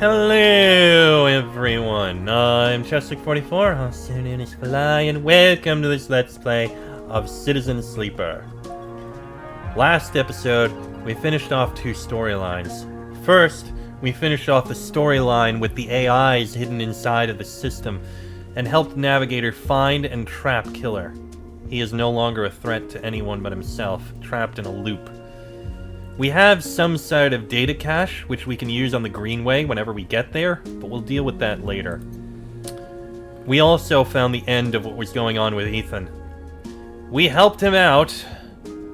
Hello everyone, I'm Cheswick44, also known as Fly, and welcome to this Let's Play of Citizen Sleeper. Last episode, we finished off two storylines. First, we finished off the storyline with the AIs hidden inside of the system, and helped Navigator find and trap Killer. He is no longer a threat to anyone but himself, trapped in a loop. We have some sort of data cache, which we can use on the Greenway whenever we get there, but we'll deal with that later. We also found the end of what was going on with Ethan. We helped him out,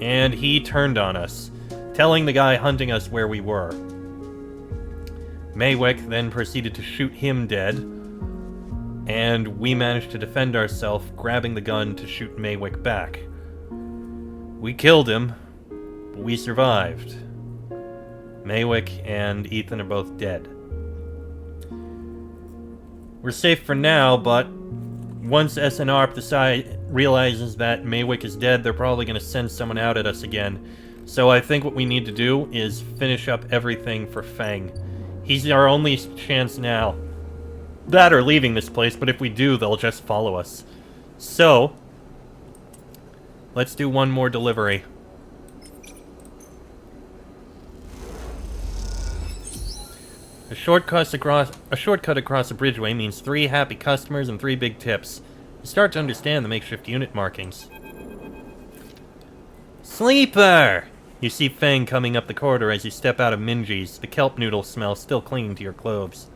and he turned on us, telling the guy hunting us where we were. Maywick then proceeded to shoot him dead, and we managed to defend ourselves, grabbing the gun to shoot Maywick back. We killed him, but we survived. Maywick and Ethan are both dead. We're safe for now, but once SNR realizes that Maywick is dead, they're probably going to send someone out at us again. So I think what we need to do is finish up everything for Fang. He's our only chance now. That or leaving this place, but if we do, they'll just follow us. So, let's do one more delivery. A shortcut across a bridgeway means 3 happy customers and 3 big tips. You start to understand the makeshift unit markings. Sleeper! You see Fang coming up the corridor as you step out of Minji's, the kelp noodle smell still clinging to your clothes.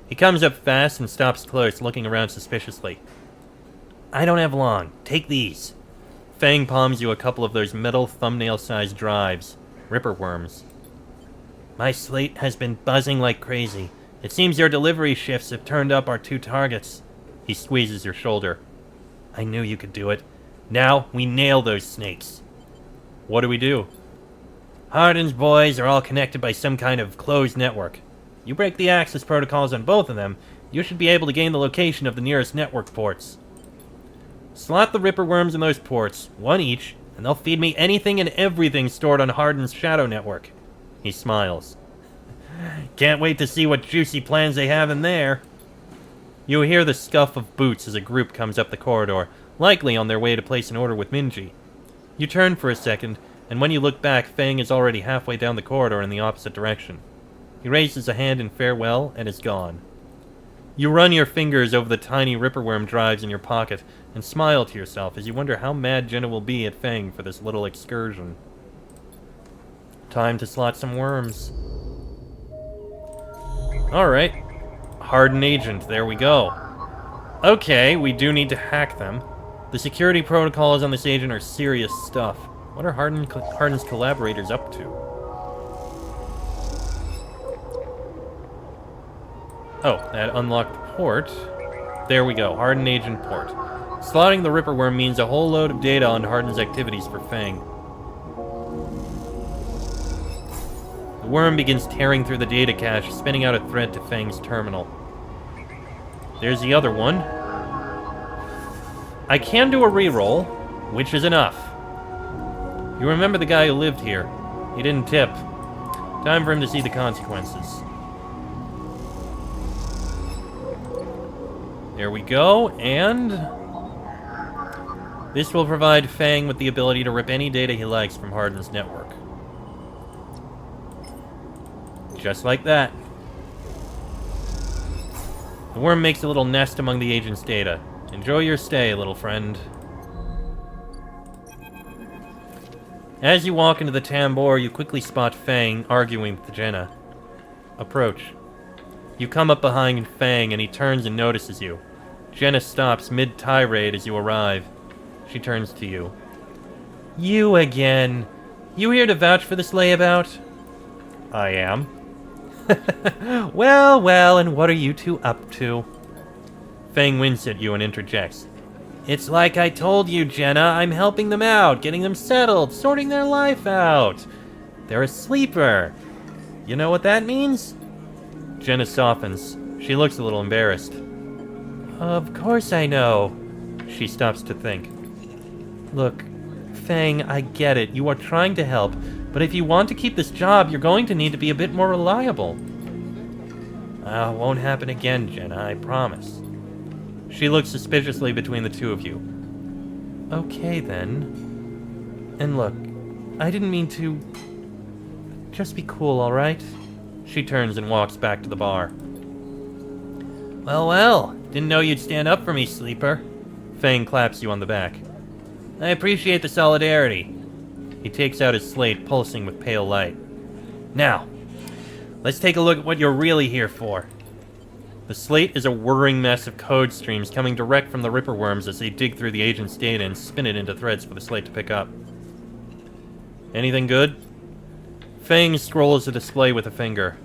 He comes up fast and stops close, looking around suspiciously. I don't have long. Take these. Fang palms you a couple of those metal thumbnail-sized drives. Ripper worms. My slate has been buzzing like crazy. It seems your delivery shifts have turned up our 2 targets. He squeezes your shoulder. I knew you could do it. Now, we nail those snakes. What do we do? Hardin's boys are all connected by some kind of closed network. You break the access protocols on both of them, you should be able to gain the location of the nearest network ports. Slot the Ripper worms in those ports, 1 each, and they'll feed me anything and everything stored on Hardin's shadow network. He smiles. Can't wait to see what juicy plans they have in there. You hear the scuff of boots as a group comes up the corridor, likely on their way to place an order with Minji. You turn for a second, and when you look back, Fang is already halfway down the corridor in the opposite direction. He raises a hand in farewell and is gone. You run your fingers over the tiny ripperworm drives in your pocket and smile to yourself as you wonder how mad Jenna will be at Fang for this little excursion. Time to slot some worms. Alright. Hardin agent, there we go. Okay, we do need to hack them. The security protocols on this agent are serious stuff. What are Hardin's collaborators up to? Oh, that unlocked the port. There we go, Hardin agent port. Slotting the Ripperworm means a whole load of data on Hardin's activities for Fang. The worm begins tearing through the data cache, spinning out a thread to Fang's terminal. There's the other one. I can do a reroll, which is enough. You remember the guy who lived here. He didn't tip. Time for him to see the consequences. There we go, and this will provide Fang with the ability to rip any data he likes from Hardin's network. Just like that. The worm makes a little nest among the agent's data. Enjoy your stay, little friend. As you walk into the tambour, you quickly spot Fang arguing with Jenna. Approach. You come up behind Fang and he turns and notices you. Jenna stops mid-tirade as you arrive. She turns to you. You again. You here to vouch for this layabout? I am. Well, and what are you two up to? Fang winks at you and interjects. It's like I told you, Jenna. I'm helping them out, getting them settled, sorting their life out. They're a sleeper. You know what that means? Jenna softens. She looks a little embarrassed. Of course I know. She stops to think. Look, Fang, I get it. You are trying to help, but if you want to keep this job, you're going to need to be a bit more reliable. Won't happen again, Jenna, I promise. She looks suspiciously between the two of you. Okay, then. And look, I didn't mean to... Just be cool, alright? She turns and walks back to the bar. Well, didn't know you'd stand up for me, sleeper. Fang claps you on the back. I appreciate the solidarity. He takes out his slate, pulsing with pale light. Now, let's take a look at what you're really here for. The slate is a whirring mess of code streams coming direct from the Ripper Worms as they dig through the agent's data and spin it into threads for the slate to pick up. Anything good? Fang scrolls the display with a finger.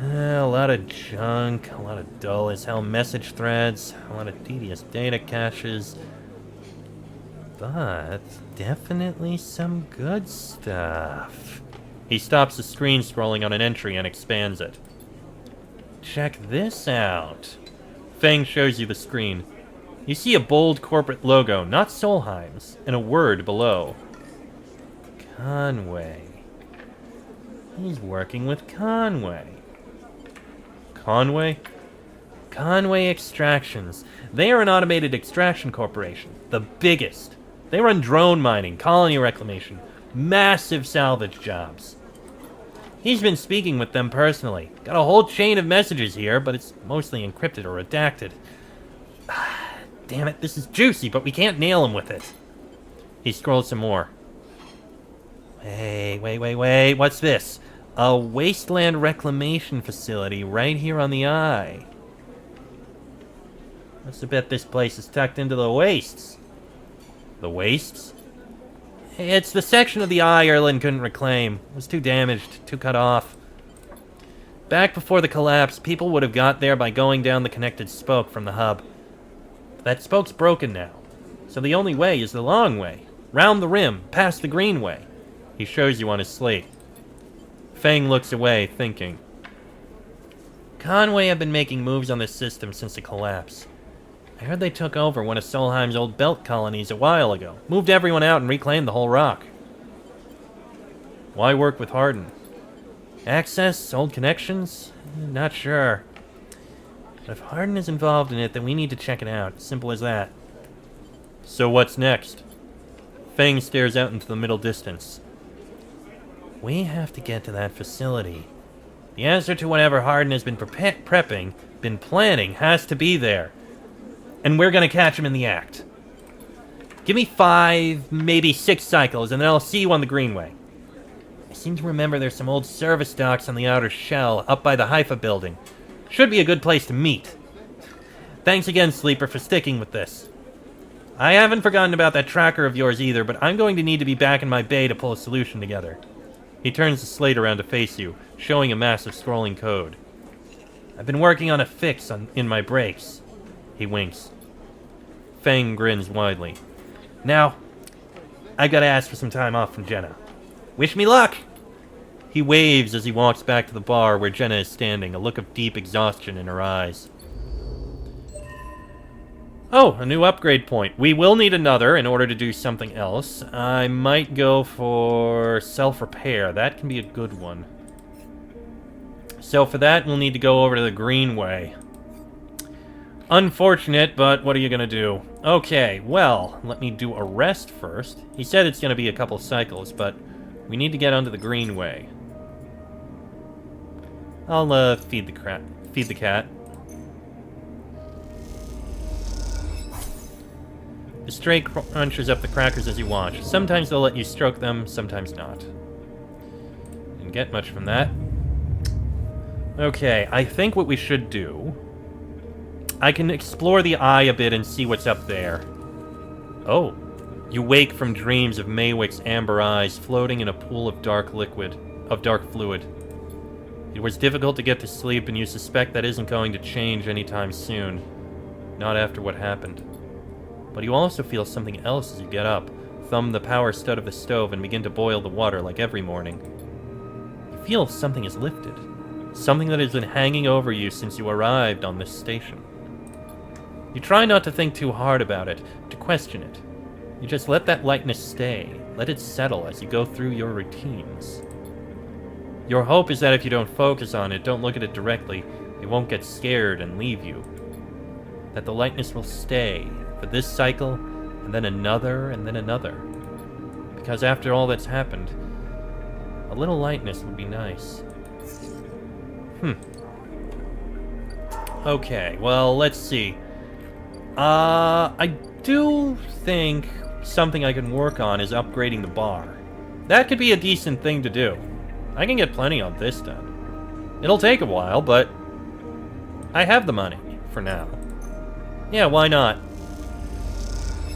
A lot of junk, a lot of dull-as-hell message threads, a lot of tedious data caches. But definitely some good stuff. He stops the screen scrolling on an entry and expands it. Check this out. Fang shows you the screen. You see a bold corporate logo, not Solheim's, and a word below. Conway. He's working with Conway. Conway? Conway Extractions. They are an automated extraction corporation. The biggest. They run drone mining, colony reclamation, massive salvage jobs. He's been speaking with them personally. Got a whole chain of messages here, but it's mostly encrypted or redacted. Damn it, this is juicy, but we can't nail him with it. He scrolls some more. Wait, what's this? A wasteland reclamation facility right here on the Eye. Let's bet this place is tucked into the wastes. The wastes? It's the section of the Eye Erlen couldn't reclaim. It was too damaged, too cut off. Back before the collapse, people would have got there by going down the connected spoke from the hub. That spoke's broken now, so the only way is the long way. Round the rim, past the green way. He shows you on his slate. Fang looks away, thinking. Conway have been making moves on this system since the collapse. I heard they took over one of Solheim's old belt colonies a while ago. Moved everyone out and reclaimed the whole rock. Why work with Hardin? Access? Old connections? Not sure. But if Hardin is involved in it, then we need to check it out. Simple as that. So what's next? Fang stares out into the middle distance. We have to get to that facility. The answer to whatever Hardin has been prepping, been planning, has to be there. And we're gonna catch him in the act. Give me 5, maybe 6 cycles, and then I'll see you on the Greenway. I seem to remember there's some old service docks on the outer shell, up by the Haifa building. Should be a good place to meet. Thanks again, Sleeper, for sticking with this. I haven't forgotten about that tracker of yours either, but I'm going to need to be back in my bay to pull a solution together. He turns the slate around to face you, showing a massive scrolling code. I've been working on a fix in my brakes. He winks. Fang grins widely. Now, I've got to ask for some time off from Jenna. Wish me luck! He waves as he walks back to the bar where Jenna is standing, a look of deep exhaustion in her eyes. Oh, a new upgrade point. We will need another in order to do something else. I might go for self-repair. That can be a good one. So for that, we'll need to go over to the Greenway. Unfortunate, but what are you gonna do? Okay, well, let me do a rest first. He said it's gonna be a couple cycles, but we need to get onto the Greenway. I'll feed the cat. The stray crunches up the crackers as you watch. Sometimes they'll let you stroke them, sometimes not. Didn't get much from that. Okay, I think what we should do... I can explore the Eye a bit and see what's up there. Oh. You wake from dreams of Maywick's amber eyes floating in a pool of dark fluid. It was difficult to get to sleep, and you suspect that isn't going to change anytime soon. Not after what happened. But you also feel something else as you get up, thumb the power stud of the stove, and begin to boil the water like every morning. You feel something is lifted. Something that has been hanging over you since you arrived on this station. You try not to think too hard about it, to question it. You just let that lightness stay, let it settle as you go through your routines. Your hope is that if you don't focus on it, don't look at it directly, it won't get scared and leave you. That the lightness will stay for this cycle, and then another, and then another. Because after all that's happened, a little lightness would be nice. Okay, well, let's see. I do think something I can work on is upgrading the bar. That could be a decent thing to do. I can get plenty of this done. It'll take a while, but I have the money for now. Yeah, why not?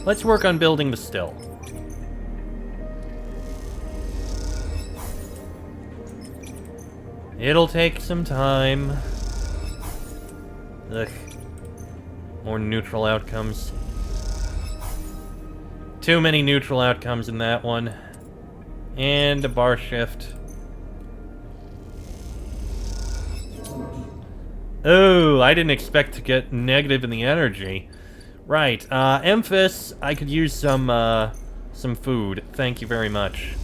Let's work on building the still. It'll take some time. Ugh. More neutral outcomes. Too many neutral outcomes in that one. And a bar shift. Oh, I didn't expect to get negative in the energy. Right, Emphas, I could use some food. Thank you very much.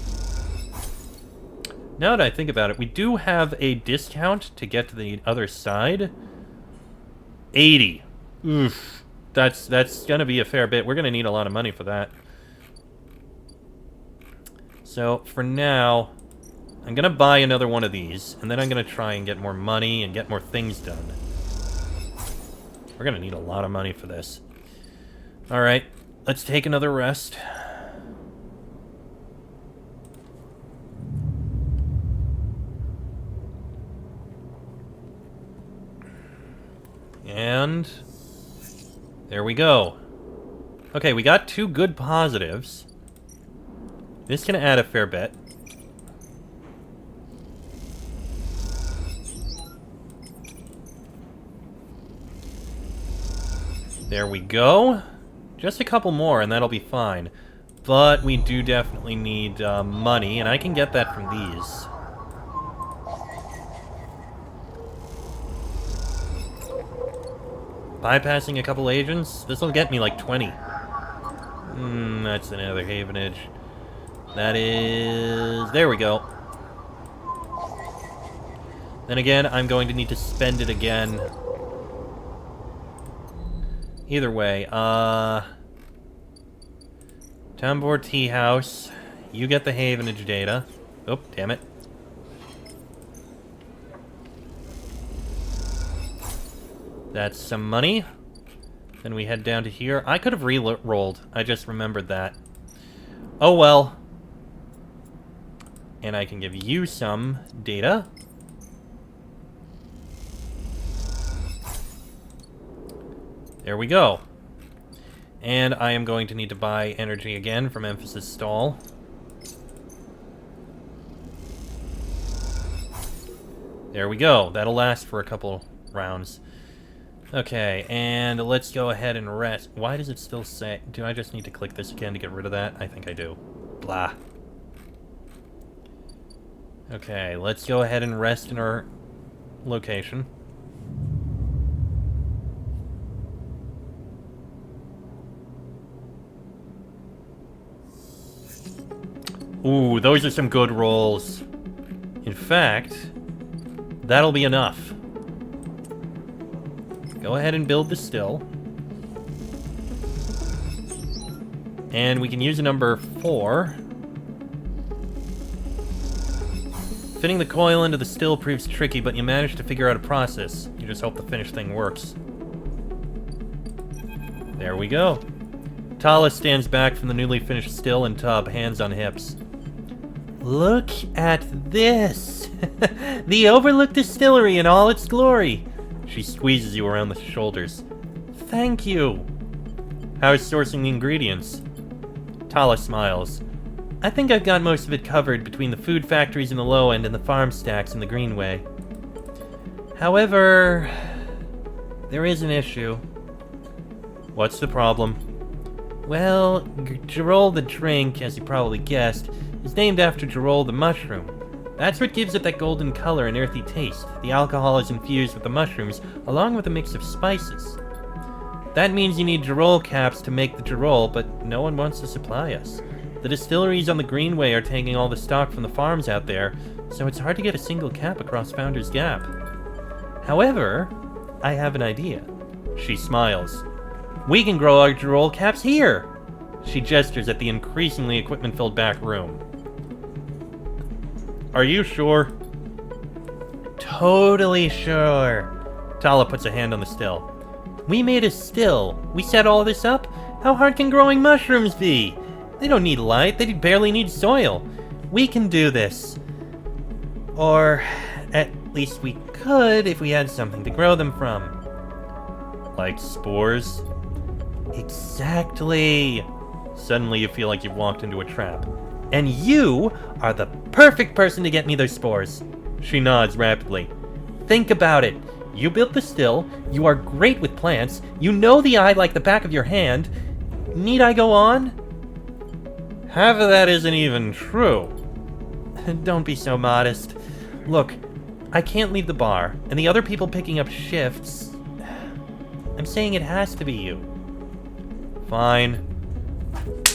Now that I think about it, we do have a discount to get to the other side. 80. Oof. That's gonna be a fair bit. We're gonna need a lot of money for that. So, for now, I'm gonna buy another one of these, and then I'm gonna try and get more money and get more things done. We're gonna need a lot of money for this. Alright, let's take another rest. And there we go. Okay, we got 2 good positives. This can add a fair bit. There we go. Just a couple more and that'll be fine. But we do definitely need money, and I can get that from these. Bypassing a couple agents? This'll get me like 20. That's another havenage. That is... There we go. Then again, I'm going to need to spend it again. Either way, Townboard Tea House. You get the havenage data. Oh, damn it. That's some money. Then we head down to here. I could have re-rolled. I just remembered that. Oh well. And I can give you some data. There we go. And I am going to need to buy energy again from Emphasis Stall. There we go. That'll last for a couple rounds. Okay, and let's go ahead and rest. Why does it still say... Do I just need to click this again to get rid of that? I think I do. Blah. Okay, let's go ahead and rest in our location. Ooh, those are some good rolls. In fact, that'll be enough. Go ahead and build the still. And we can use a number 4. Fitting the coil into the still proves tricky, but you manage to figure out a process. You just hope the finished thing works. There we go. Tala stands back from the newly finished still and tub, hands on hips. Look at this! The Overlook Distillery in all its glory! She squeezes you around the shoulders. Thank you! How is sourcing the ingredients? Tala smiles. I think I've got most of it covered between the food factories in the low end and the farm stacks in the Greenway. However, there is an issue. What's the problem? Well, Gerol the drink, as you probably guessed, is named after Gerol the mushroom. That's what gives it that golden color and earthy taste. The alcohol is infused with the mushrooms, along with a mix of spices. That means you need Gerol caps to make the Gerol, but no one wants to supply us. The distilleries on the Greenway are taking all the stock from the farms out there, so it's hard to get a single cap across Founder's Gap. However, I have an idea. She smiles. We can grow our Droll caps here! She gestures at the increasingly equipment-filled back room. Are you sure? Totally sure. Tala puts a hand on the still. We made a still. We set all this up. How hard can growing mushrooms be? They don't need light. They barely need soil. We can do this. Or at least we could if we had something to grow them from. Like spores? Exactly. Suddenly you feel like you've walked into a trap. And you are the perfect person to get me those spores. She nods rapidly. Think about it. You built the still, you are great with plants, you know the eye like the back of your hand. Need I go on? Half of that isn't even true. Don't be so modest. Look, I can't leave the bar, and the other people picking up shifts... I'm saying it has to be you. Fine.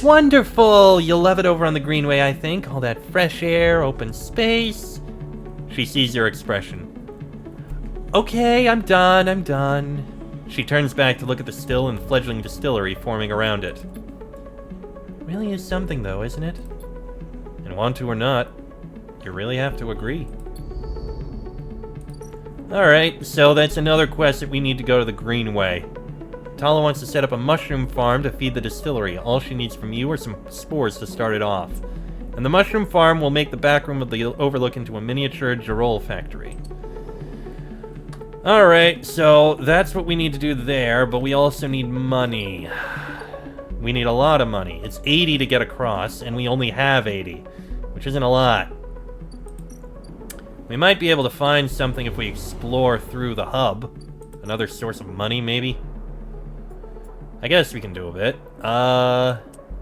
Wonderful! You'll love it over on the Greenway, I think. All that fresh air, open space. She sees your expression. Okay, I'm done. She turns back to look at the still and fledgling distillery forming around it. Really is something, though, isn't it? And want to or not, you really have to agree. Alright, so that's another quest that we need to go to the Greenway. Tala wants to set up a mushroom farm to feed the distillery. All she needs from you are some spores to start it off. And the mushroom farm will make the back room of the overlook into a miniature Droll factory. Alright, so that's what we need to do there, but we also need money. We need a lot of money. It's 80 to get across, and we only have 80, which isn't a lot. We might be able to find something if we explore through the hub. Another source of money, maybe? I guess we can do a bit.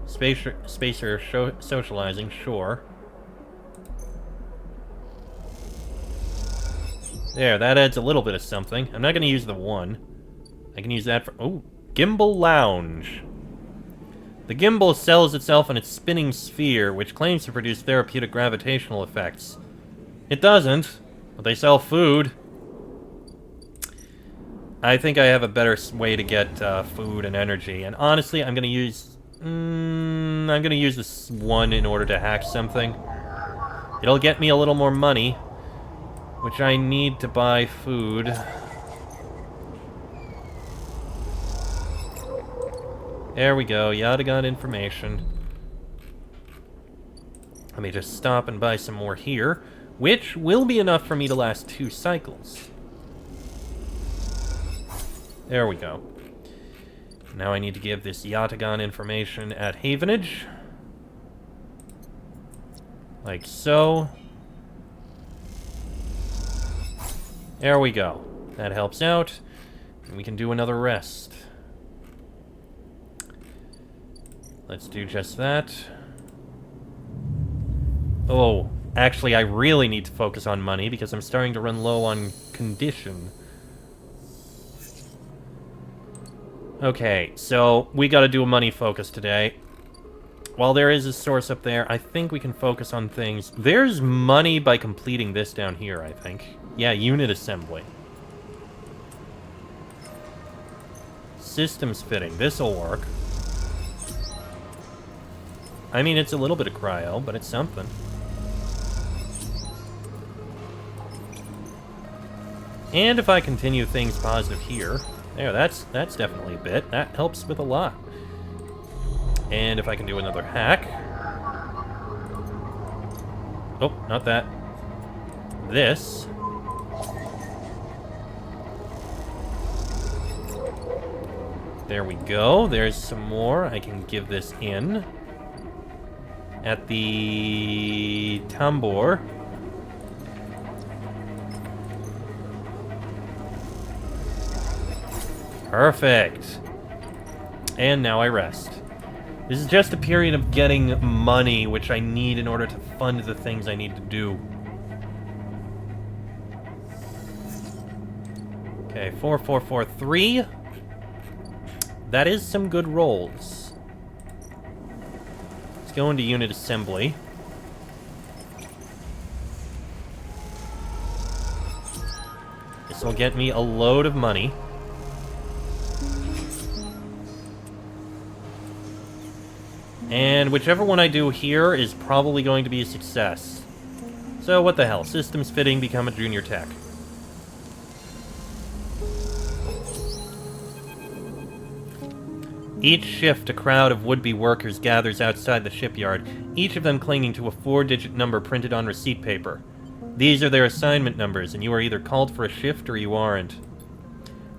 Spacer socializing, sure. There, that adds a little bit of something. I'm not going to use the one. I can use that for... Oh, Gimbal Lounge. The gimbal sells itself in its spinning sphere, which claims to produce therapeutic gravitational effects. It doesn't, but they sell food. I think I have a better way to get food and energy, and honestly, I'm going to use... I'm going to use this one in order to hack something. It'll get me a little more money, which I need to buy food. There we go, Yatagan information. Let me just stop and buy some more here, which will be enough for me to last 2 cycles. There we go. Now I need to give this Yatagan information at Havenage. Like so. There we go. That helps out. And we can do another rest. Let's do just that. Oh, actually I really need to focus on money because I'm starting to run low on condition. Okay, so we gotta do a money focus today. While there is a source up there, I think we can focus on things. There's money by completing this down here, I think. Yeah, unit assembly. Systems fitting. This'll work. I mean, it's a little bit of cryo, but it's something. And if I continue things positive here... There, that's definitely a bit. That helps with a lot. And if I can do another hack... Oh, not that. This... There we go. There's some more. I can give this in. At the... Tambor. Perfect. And now I rest. This is just a period of getting money, which I need in order to fund the things I need to do. Okay, 4443. That is some good rolls. Let's go into unit assembly. This will get me a load of money. And whichever one I do here is probably going to be a success. So what the hell, systems fitting, become a junior tech. Each shift, a crowd of would-be workers gathers outside the shipyard, each of them clinging to a 4-digit number printed on receipt paper. These are their assignment numbers, and you are either called for a shift or you aren't.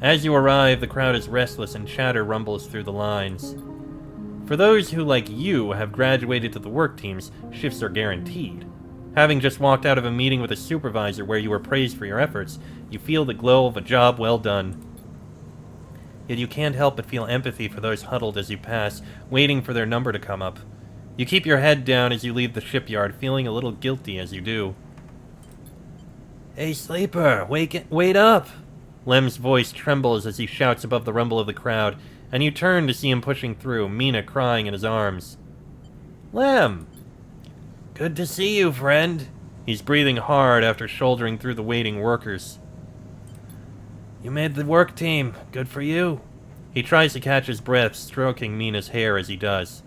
As you arrive, the crowd is restless and chatter rumbles through the lines. For those who, like you, have graduated to the work teams, shifts are guaranteed. Having just walked out of a meeting with a supervisor where you were praised for your efforts, you feel the glow of a job well done. Yet you can't help but feel empathy for those huddled as you pass, waiting for their number to come up. You keep your head down as you leave the shipyard, feeling a little guilty as you do. "Hey, sleeper, wait up!" Lem's voice trembles as he shouts above the rumble of the crowd, and you turn to see him pushing through, Mina crying in his arms. "Lem!" "Good to see you, friend." He's breathing hard after shouldering through the waiting workers. "You made the work team. Good for you." He tries to catch his breath, stroking Mina's hair as he does.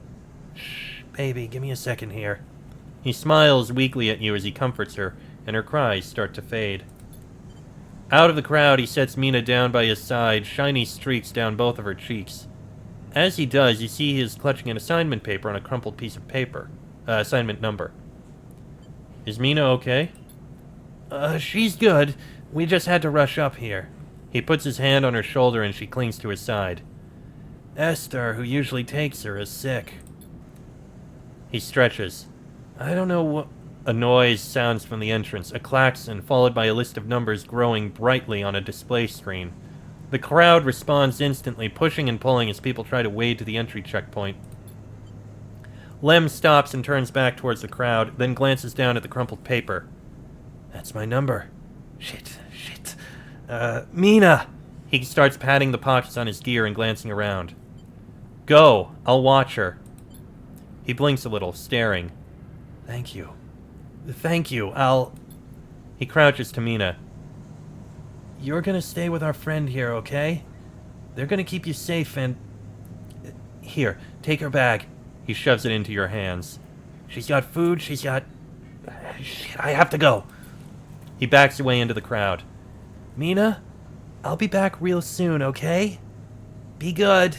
"Shh, baby, give me a second here." He smiles weakly at you as he comforts her, and her cries start to fade. Out of the crowd, he sets Mina down by his side, shiny streaks down both of her cheeks. As he does, you see he is clutching an assignment paper on a crumpled piece of paper. Assignment number. "Is Mina okay?" She's good. We just had to rush up here." He puts his hand on her shoulder and she clings to his side. "Esther, who usually takes her, is sick." He stretches. "I don't know what..." A noise sounds from the entrance, a klaxon followed by a list of numbers growing brightly on a display screen. The crowd responds instantly, pushing and pulling as people try to wade to the entry checkpoint. Lem stops and turns back towards the crowd, then glances down at the crumpled paper. "That's my number. Shit. Mina!" He starts patting the pockets on his gear and glancing around. "Go. I'll watch her." He blinks a little, staring. Thank you, I'll..." He crouches to Mina. "You're gonna stay with our friend here, okay? They're gonna keep you safe and... Here, take her bag." He shoves it into your hands. "She's got food, she's got... Shit, I have to go." He backs away into the crowd. "Mina, I'll be back real soon, okay? Be good."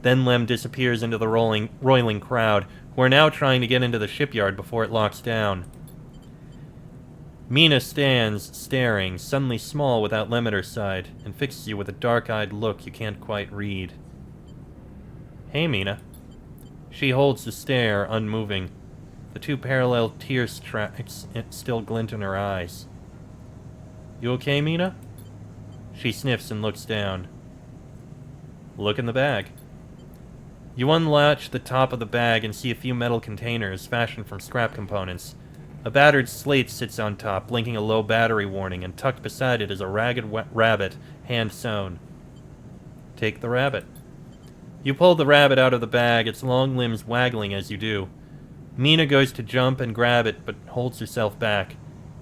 Then Lem disappears into the roiling crowd, who are now trying to get into the shipyard before it locks down. Mina stands, staring, suddenly small without Lem at her side, and fixes you with a dark-eyed look you can't quite read. "Hey, Mina." She holds the stare, unmoving. The 2 parallel tear tracks still glint in her eyes. "You okay, Mina?" She sniffs and looks down. "Look in the bag." You unlatch the top of the bag and see a few metal containers fashioned from scrap components. A battered slate sits on top, blinking a low battery warning, and tucked beside it is a ragged rabbit, hand-sewn. Take the rabbit. You pull the rabbit out of the bag, its long limbs waggling as you do. Mina goes to jump and grab it, but holds herself back.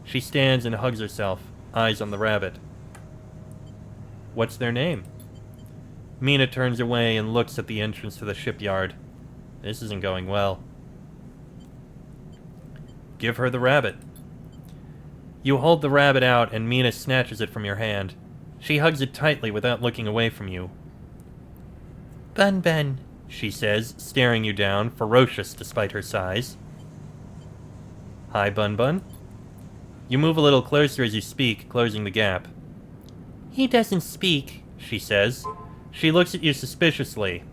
She stands and hugs herself, eyes on the rabbit. "What's their name?" Mina turns away and looks at the entrance to the shipyard. This isn't going well. "Give her the rabbit." You hold the rabbit out and Mina snatches it from your hand. She hugs it tightly without looking away from you. "Bun," she says, staring you down, ferocious despite her size. "Hi, Bun." You move a little closer as you speak, closing the gap. "He doesn't speak," she says. She looks at you suspiciously,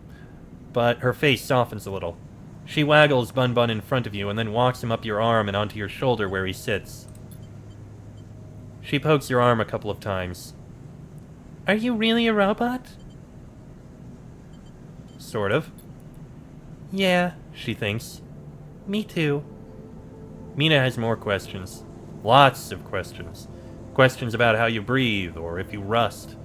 but her face softens a little. She waggles Bun in front of you and then walks him up your arm and onto your shoulder where he sits. She pokes your arm a couple of times. "Are you really a robot?" "Sort of." "Yeah," she thinks. "Me too." Mina has more questions. Lots of questions. Questions about how you breathe, or if you rust.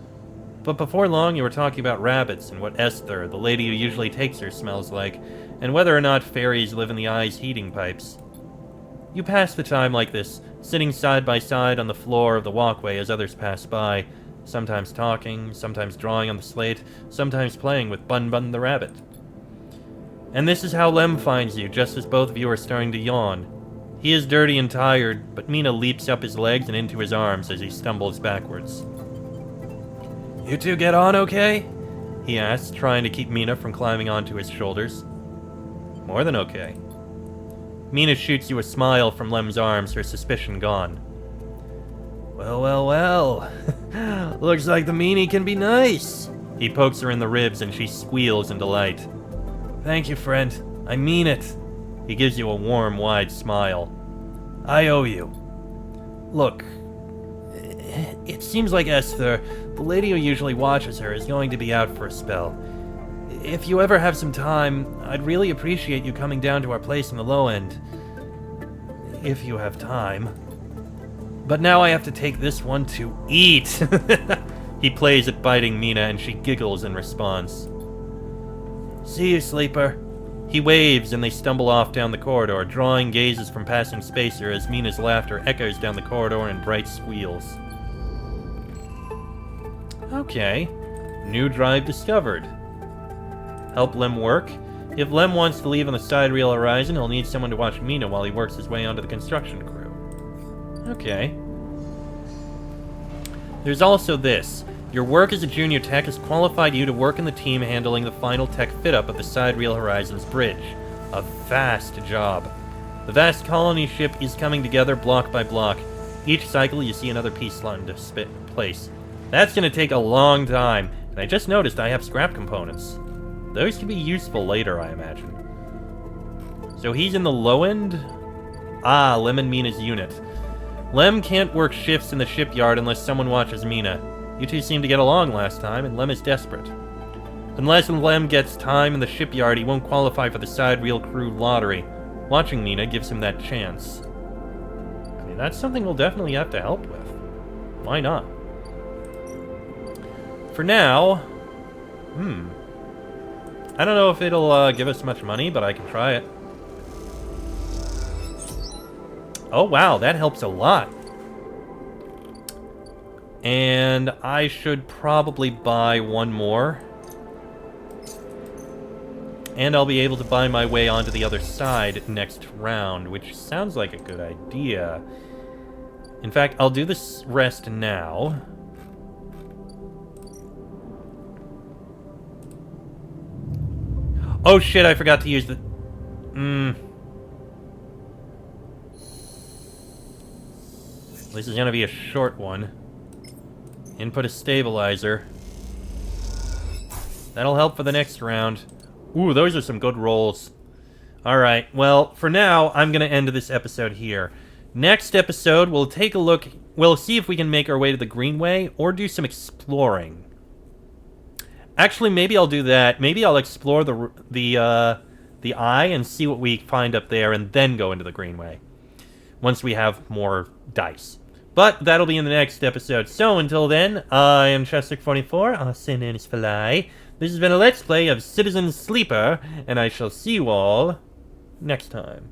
But before long you were talking about rabbits and what Esther, the lady who usually takes her, smells like, and whether or not fairies live in the eye's heating pipes. You pass the time like this, sitting side by side on the floor of the walkway as others pass by, sometimes talking, sometimes drawing on the slate, sometimes playing with Bun Bun the rabbit. And this is how Lem finds you, just as both of you are starting to yawn. He is dirty and tired, but Mina leaps up his legs and into his arms as he stumbles backwards. "You two get on okay?" he asks, trying to keep Mina from climbing onto his shoulders. "More than okay." Mina shoots you a smile from Lem's arms, her suspicion gone. "Well, well, well. Looks like the meanie can be nice." He pokes her in the ribs and she squeals in delight. "Thank you, friend. I mean it." He gives you a warm, wide smile. "I owe you. Look, it seems like Esther, the lady who usually watches her, is going to be out for a spell. If you ever have some time, I'd really appreciate you coming down to our place in the low end. If you have time. But now I have to take this one to eat." He plays at biting Mina and she giggles in response. "See you, sleeper." He waves and they stumble off down the corridor, drawing gazes from passing spacer as Mina's laughter echoes down the corridor in bright squeals. Okay. New drive discovered. Help Lem work? If Lem wants to leave on the sidereal horizon, he'll need someone to watch Mina while he works his way onto the construction crew. Okay. There's also this. Your work as a junior tech has qualified you to work in the team handling the final tech fit-up of the Sidereal Horizons bridge. A vast job. The vast colony ship is coming together block by block. Each cycle you see another piece slot into place. That's going to take a long time, and I just noticed I have scrap components. Those could be useful later, I imagine. So he's in the low end? Ah, Lem and Mina's unit. Lem can't work shifts in the shipyard unless someone watches Mina. You two seemed to get along last time, and Lem is desperate. Unless Lem gets time in the shipyard, he won't qualify for the sidereal crew lottery. Watching Mina gives him that chance. I mean, that's something we'll definitely have to help with. Why not? For now... I don't know if it'll give us much money, but I can try it. Oh wow, that helps a lot. And I should probably buy one more. And I'll be able to buy my way onto the other side next round, which sounds like a good idea. In fact, I'll do this rest now. Oh shit, I forgot to use the... This is gonna be a short one. Input a stabilizer. That'll help for the next round. Ooh, those are some good rolls. Alright, well, for now, I'm gonna end this episode here. Next episode, we'll take a look... We'll see if we can make our way to the Greenway, or do some exploring. Actually, maybe I'll do that. Maybe I'll explore the eye and see what we find up there, and then go into the Greenway. Once we have more dice. But that'll be in the next episode. So until then, I am Chester44, Arsene is Fly. This has been a Let's Play of Citizen Sleeper, and I shall see you all next time.